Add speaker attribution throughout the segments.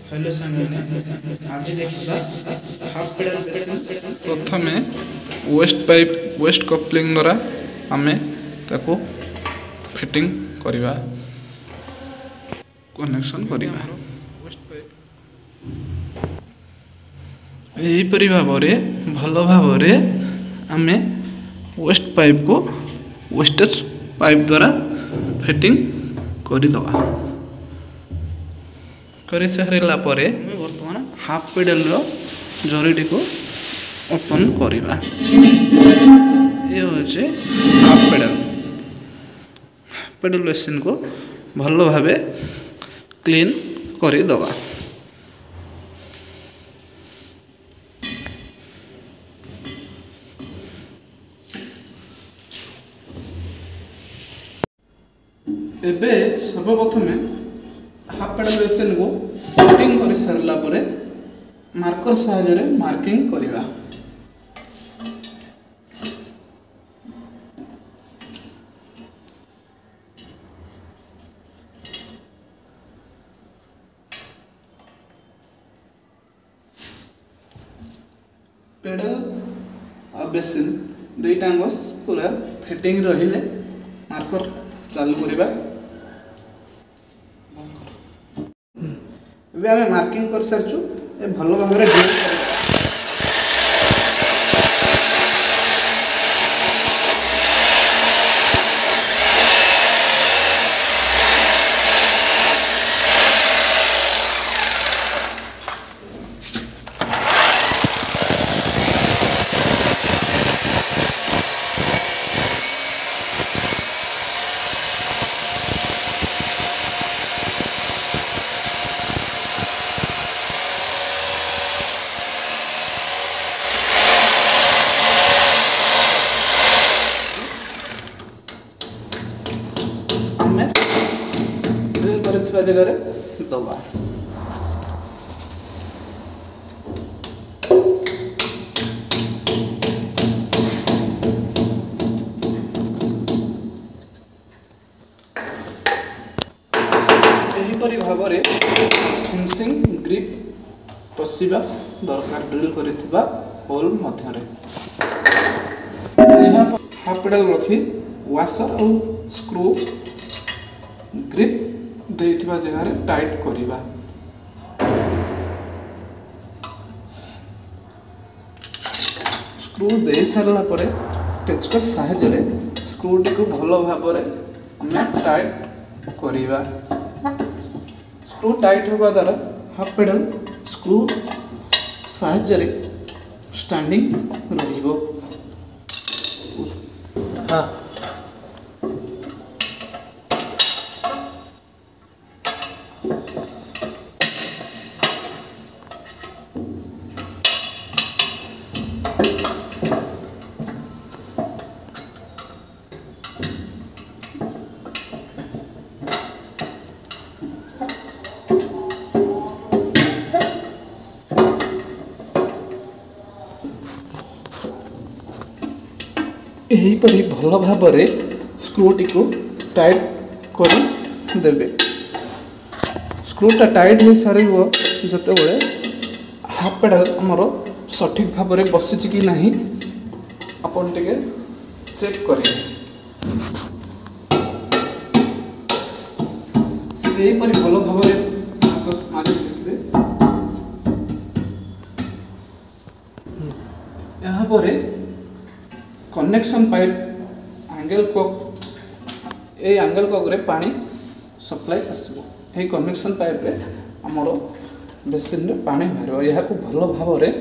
Speaker 1: Hello संगठन आज देखा हाफ पेडल बेसिन
Speaker 2: प्रथम वेस्ट पाइप वेस्ट कपलिंग द्वारा आम ताको फिटिंग करवा कनेक्शन करवा यहीपरि भाव भल भाव आम वेस्ट पाइप को वेस्टेज पाइप द्वारा फिटिंग करदे कर सारा बर्तमान हाफ पेडल जरीटी को ओपन करवा ये हूँ हाफ पेडल मशीन को भल भाव क्लीन करदे एबे सर्वप्रथमे हाफ पेडल मशीन को सेटिंग कर सारा पर मार्कर सहायता मार्किंग करवा पेडल और बेसिन दुईटा पूरा फिटिंग रहिले मार्कर चालू करवा आम मार्किंग कर सारी भल भाव जगह दबा एहीपरि भाव फिनिशिंग ग्रिप पशिबा दरकार ड्रिल करिथिबा होल मध्यरे हाफ पेडल रखी वाशर और स्क्रू ग्रिप देथिबा जगह रे टाइट करिबा स्क्रू दे सारला परे पेचकस सहायता रे स्क्रू टी को भलो भाव रे हम टाइट करिबा स्क्रू टाइट होबा द्वारा हाफ पेडल स्क्रू सहायता रे स्टैंडिंग रहिबो हां यहीपरि भल भाव स्क्रूटी को टाइट कर देबे स्क्रूटा टाइट हो सारे जिते बड़े हाफ पेडल आमर सठिक भाव में बसी कि नहीं अपन टे चेक करेंगे यहीपरि भल भाव मारी देखिए यहाँ connection pipe angle Kock A angle Kock रे पानी सप्लाई आसबो ए कनेक्शन पाइप रे हमरो बेसिन रे पानी बाहर यह को भल भाव रे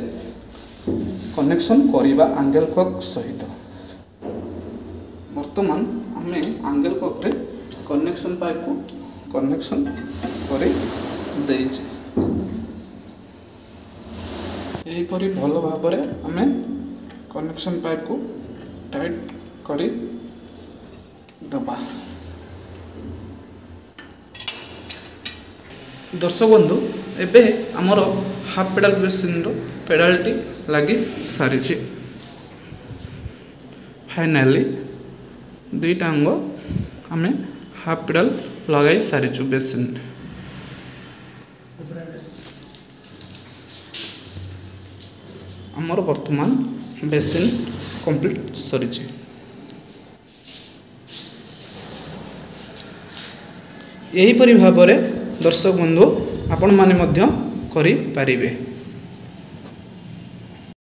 Speaker 2: कनेक्शन करिबा एंगल कॉक सहित वर्तमान हमें एंगल कॉक रे कनेक्शन पाइप को कनेक्शन करे देइछ एही परि भल भाव रे हमें कनेक्शन पाइप को टाइट करी दबा दर्शक बंधु एबे हमर हाफ पेडल मशीन रो पेडलटी लगी सारी फाइनाली दुईटा अंग आम हाफ पेडल लगाई सारी बेसिन आमर वर्तमान बेसिन कंप्लीट सरी। यहीपरि भाव दर्शक बंधु आपण माने मध्य करि पारिबे।